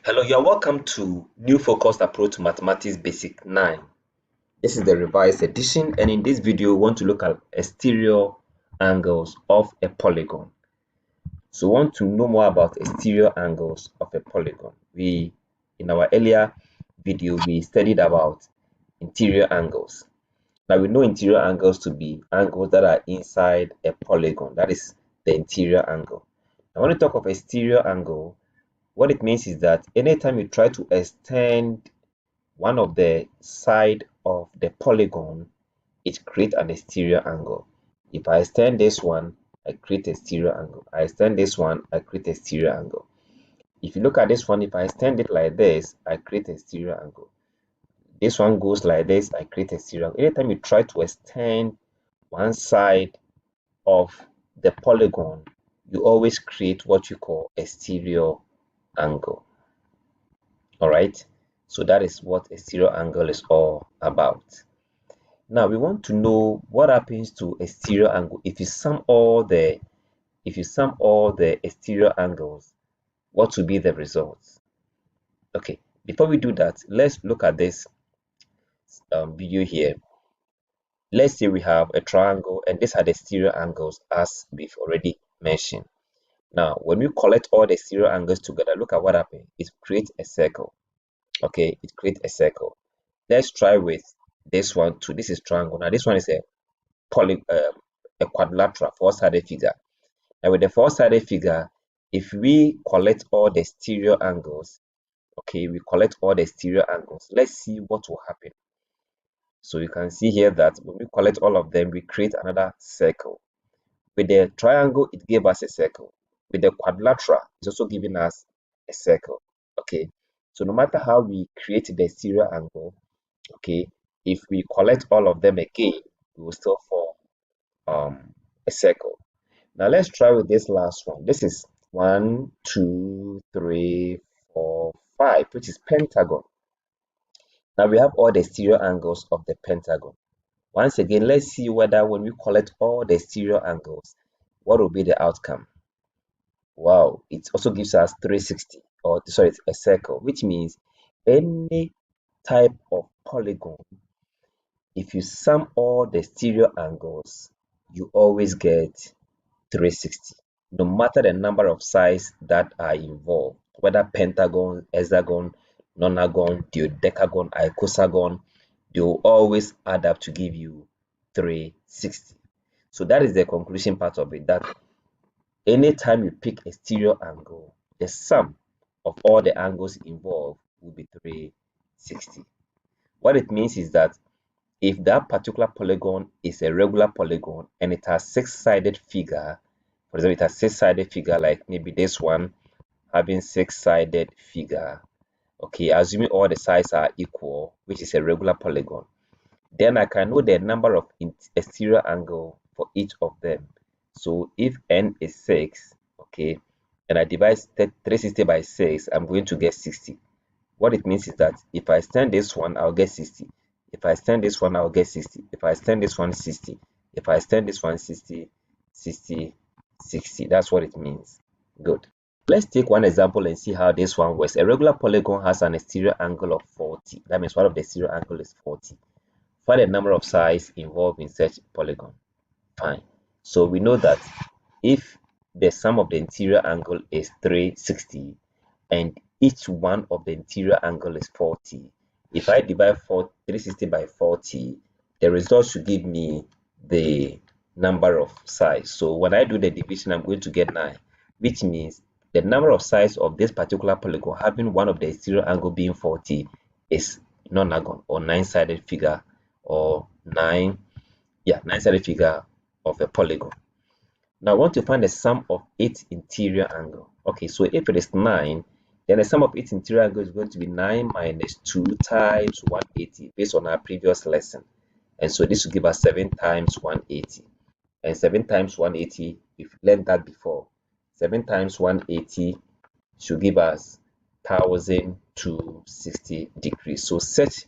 Hello, you're welcome to New Focused Approach to Mathematics Basic 9. This is the revised edition, and in this video, we want to look at exterior angles of a polygon. So, we want to know more about exterior angles of a polygon. In our earlier video, we studied about interior angles. Now, we know interior angles to be angles that are inside a polygon. That is the interior angle. Now, when we talk of exterior angle, what it means is that anytime you try to extend one of the side of the polygon, it creates an exterior angle. If I extend this one, I create exterior angle. I extend this one, I create exterior angle. If you look at this one, if I extend it like this, I create exterior angle. This one goes like this, I create exterior angle. Anytime you try to extend one side of the polygon, you always create what you call exterior angle. All right, so that is what exterior angle is all about. Now we want to know what happens to exterior angle if you sum all the exterior angles. What will be the results? Okay, before we do that, let's look at this video here. Let's say we have a triangle, and these are the exterior angles as we've already mentioned. Now, when we collect all the exterior angles together, look at what happens. It creates a circle. Okay, it creates a circle. Let's try with this one too. This is triangle. Now this one is a quadrilateral, four-sided figure. Now with the four-sided figure, if we collect all the exterior angles, okay, we collect all the exterior angles. Let's see what will happen. So you can see here that when we collect all of them, we create another circle. With the triangle, it gave us a circle. With the quadrilateral, it's also giving us a circle. Okay, so no matter how we create the exterior angle, okay, if we collect all of them again, we will still form a circle. Now let's try with this last one. This is 1, 2, 3, 4, 5, which is pentagon. Now we have all the exterior angles of the pentagon. Once again, let's see whether when we collect all the exterior angles, what will be the outcome. Wow, it also gives us 360, or sorry, it's a circle, which means any type of polygon, if you sum all the exterior angles, you always get 360, no matter the number of sides that are involved, whether pentagon, hexagon, nonagon, dodecagon, icosagon, they will always add up to give you 360. So that is the conclusion part of it, that anytime you pick exterior angle, the sum of all the angles involved will be 360. What it means is that if that particular polygon is a regular polygon and it has six-sided figure, for example, it has six-sided figure like maybe this one having six-sided figure, okay, assuming all the sides are equal, which is a regular polygon, then I can know the number of exterior angle for each of them. So if n is 6, okay, and I divide 360 by 6, I'm going to get 60. What it means is that if I extend this one, I'll get 60. If I extend this one, I'll get 60. If I extend this one, 60. If I extend this one, 60, 60, 60. That's what it means. Good. Let's take one example and see how this one works. A regular polygon has an exterior angle of 40. That means one of the exterior angle is 40. Find the number of sides involved in such polygon. Fine. So we know that if the sum of the interior angle is 360 and each one of the interior angle is 40, if I divide 360 by 40, the result should give me the number of sides. So when I do the division, I'm going to get 9, which means the number of sides of this particular polygon having one of the exterior angle being 40 is nonagon, or 9-sided figure, or 9-sided figure of a polygon. Now I want to find the sum of its interior angle. Okay, so if it is 9, then the sum of its interior angle is going to be 9 minus 2 times 180 based on our previous lesson. And so this will give us 7 times 180. And 7 times 180, we've learned that before. 7 times 180 should give us 1,260 degrees. So such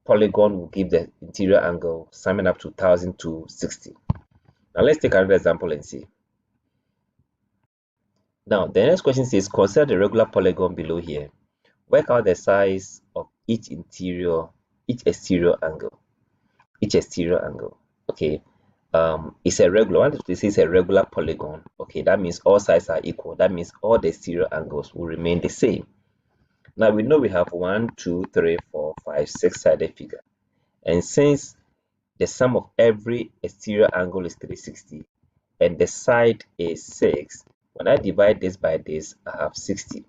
polygon will give the interior angle summing up to 1,260. Now let's take another example and see. Now the next question says, consider the regular polygon below here. Work out the size of each exterior angle. Each exterior angle. Okay. It's a regular. This is a regular polygon. Okay, that means all sides are equal. That means all the exterior angles will remain the same. Now we know we have 1, 2, 3, 4, 5, 6-sided figure. And since the sum of every exterior angle is 360 and the side is 6, when I divide this by this, I have 60.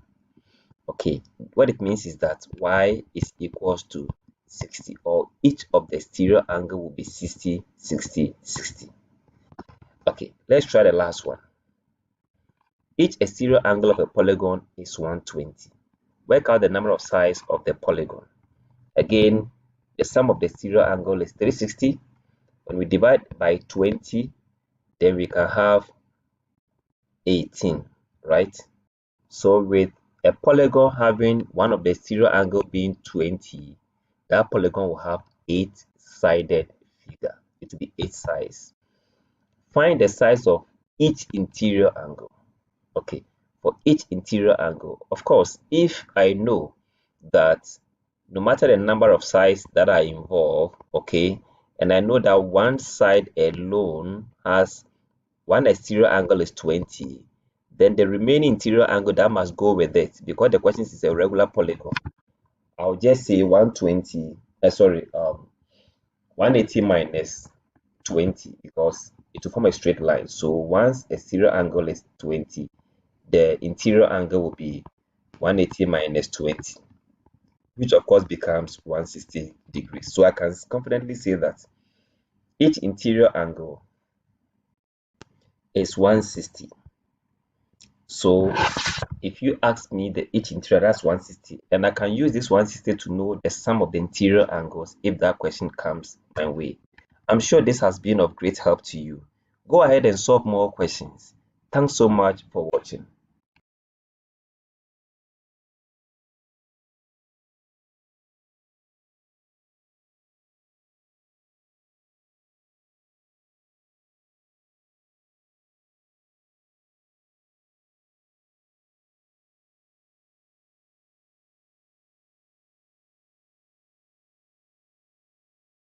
Okay, what it means is that y is equals to 60, or each of the exterior angle will be 60, 60, 60. Okay, let's try the last one. Each exterior angle of a polygon is 120. Work out the number of sides of the polygon. Again, the sum of the exterior angle is 360. When we divide by 20, then we can have 18, right? So with a polygon having one of the exterior angle being 20, that polygon will have 8-sided figure. It will be 8 sides. Find the size of each interior angle. Okay, for each interior angle, of course, if I know that no matter the number of sides that are involved, okay, and I know that one side alone has one exterior angle is 20, then the remaining interior angle that must go with it, because the question is a regular polygon, I'll just say 120, 180 minus 20, because it will form a straight line. So once exterior angle is 20, the interior angle will be 180 minus 20, which of course becomes 160 degrees. So I can confidently say that each interior angle is 160. So if you ask me the each interior, that's 160, and I can use this 160 to know the sum of the interior angles if that question comes my way. I'm sure this has been of great help to you. Go ahead and solve more questions. Thanks so much for watching.